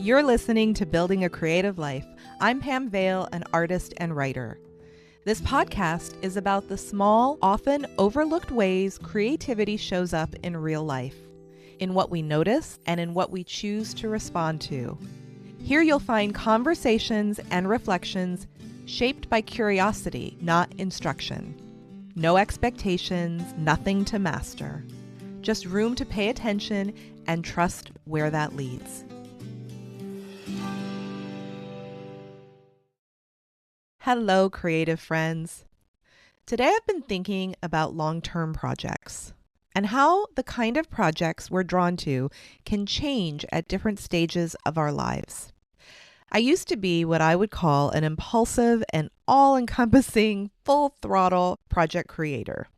You're listening to Building a Creative Life. I'm Pam Vale, an artist and writer. This podcast is about the small, often overlooked ways creativity shows up in real life, in what we notice and in what we choose to respond to. Here you'll find conversations and reflections shaped by curiosity, not instruction. No expectations, nothing to master. Just room to pay attention and trust where that leads. Hello, creative friends. Today I've been thinking about long-term projects and how the kind of projects we're drawn to can change at different stages of our lives. I used to be what I would call an impulsive and all-encompassing, full-throttle project creator.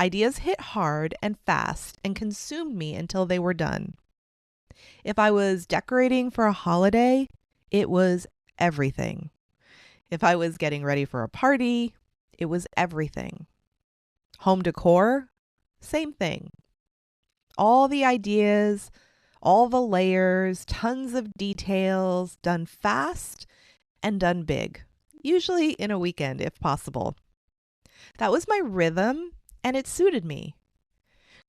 Ideas hit hard and fast and consumed me until they were done. If I was decorating for a holiday, it was everything. If I was getting ready for a party, it was everything. Home decor, same thing. All the ideas, all the layers, tons of details, done fast and done big, usually in a weekend if possible. That was my rhythm, and it suited me.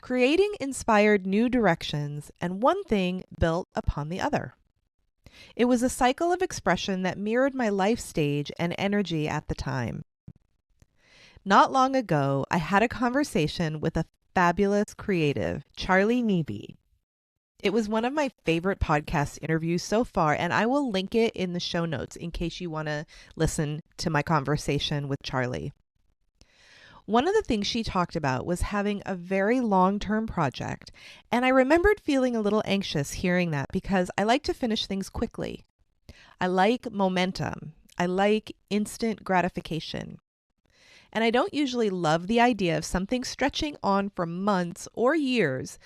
Creating inspired new directions, and one thing built upon the other. It was a cycle of expression that mirrored my life stage and energy at the time. Not long ago, I had a conversation with a fabulous creative, Charlie Nebe. It was one of my favorite podcast interviews so far, and I will link it in the show notes in case you want to listen to my conversation with Charlie. One of the things she talked about was having a very long-term project, and I remembered feeling a little anxious hearing that because I like to finish things quickly. I like momentum. I like instant gratification. And I don't usually love the idea of something stretching on for months or years.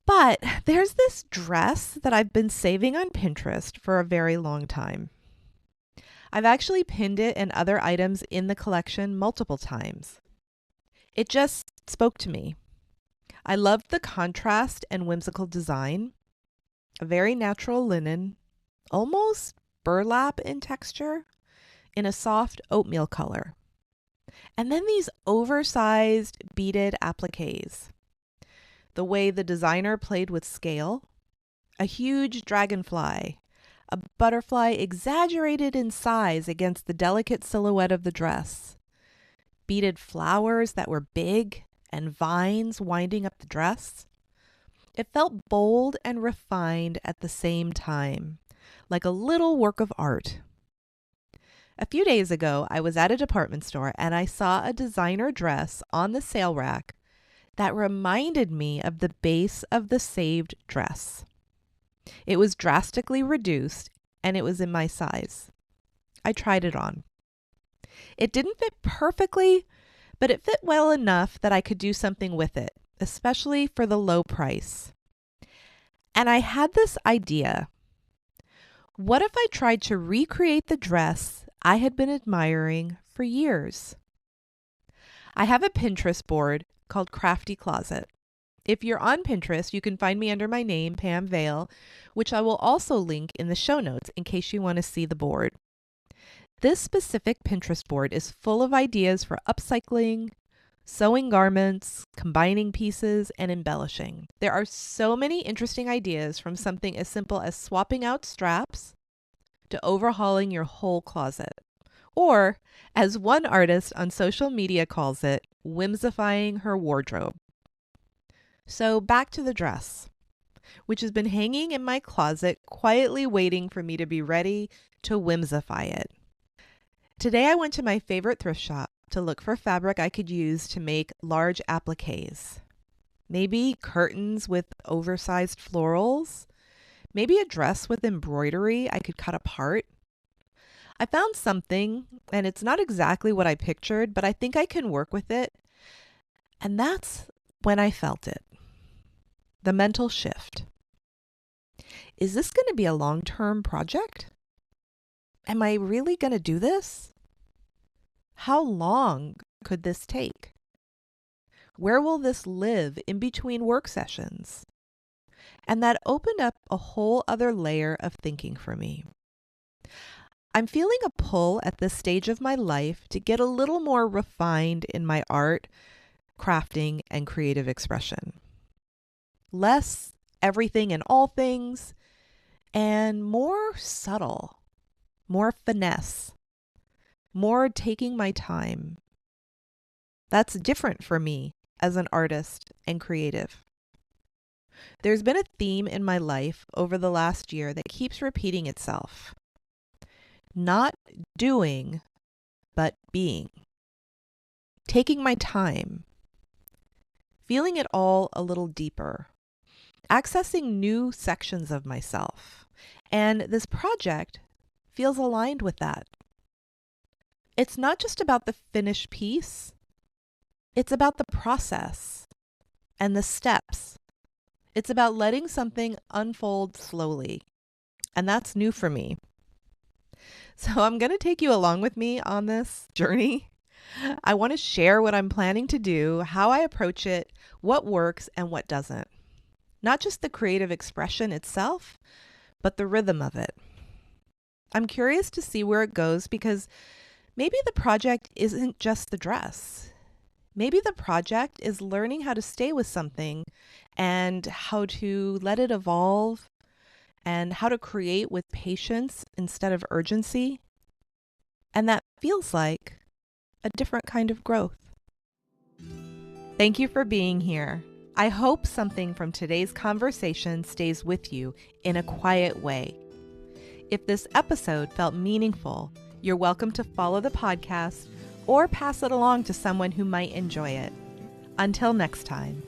But there's this dress that I've been saving on Pinterest for a very long time. I've actually pinned it and other items in the collection multiple times. It just spoke to me. I loved the contrast and whimsical design, a very natural linen, almost burlap in texture, in a soft oatmeal color. And then these oversized beaded appliques. The way the designer played with scale, a huge dragonfly, a butterfly exaggerated in size against the delicate silhouette of the dress, beaded flowers that were big and vines winding up the dress. It felt bold and refined at the same time, like a little work of art. A few days ago, I was at a department store and I saw a designer dress on the sale rack that reminded me of the base of the saved dress. It was drastically reduced, and it was in my size. I tried it on. It didn't fit perfectly, but it fit well enough that I could do something with it, especially for the low price. And I had this idea. What if I tried to recreate the dress I had been admiring for years? I have a Pinterest board called Crafty Closet. If you're on Pinterest, you can find me under my name, Pam Vale, which I will also link in the show notes in case you want to see the board. This specific Pinterest board is full of ideas for upcycling, sewing garments, combining pieces, and embellishing. There are so many interesting ideas, from something as simple as swapping out straps to overhauling your whole closet. Or, as one artist on social media calls it, whimsifying her wardrobe. So back to the dress, which has been hanging in my closet, quietly waiting for me to be ready to whimsify it. Today I went to my favorite thrift shop to look for fabric I could use to make large appliques. Maybe curtains with oversized florals. Maybe a dress with embroidery I could cut apart. I found something, and it's not exactly what I pictured, but I think I can work with it. And that's when I felt it. The mental shift. Is this going to be a long-term project? Am I really going to do this? How long could this take? Where will this live in between work sessions? And that opened up a whole other layer of thinking for me. I'm feeling a pull at this stage of my life to get a little more refined in my art, crafting, and creative expression. Less everything and all things, and more subtle, more finesse, more taking my time. That's different for me as an artist and creative. There's been a theme in my life over the last year that keeps repeating itself. Not doing, but being. Taking my time. Feeling it all a little deeper. Accessing new sections of myself. And this project feels aligned with that. It's not just about the finished piece. It's about the process and the steps. It's about letting something unfold slowly. And that's new for me. So I'm going to take you along with me on this journey. I want to share what I'm planning to do, how I approach it, what works and what doesn't. Not just the creative expression itself, but the rhythm of it. I'm curious to see where it goes because maybe the project isn't just the dress. Maybe the project is learning how to stay with something and how to let it evolve and how to create with patience instead of urgency. And that feels like a different kind of growth. Thank you for being here. I hope something from today's conversation stays with you in a quiet way. If this episode felt meaningful, you're welcome to follow the podcast or pass it along to someone who might enjoy it. Until next time.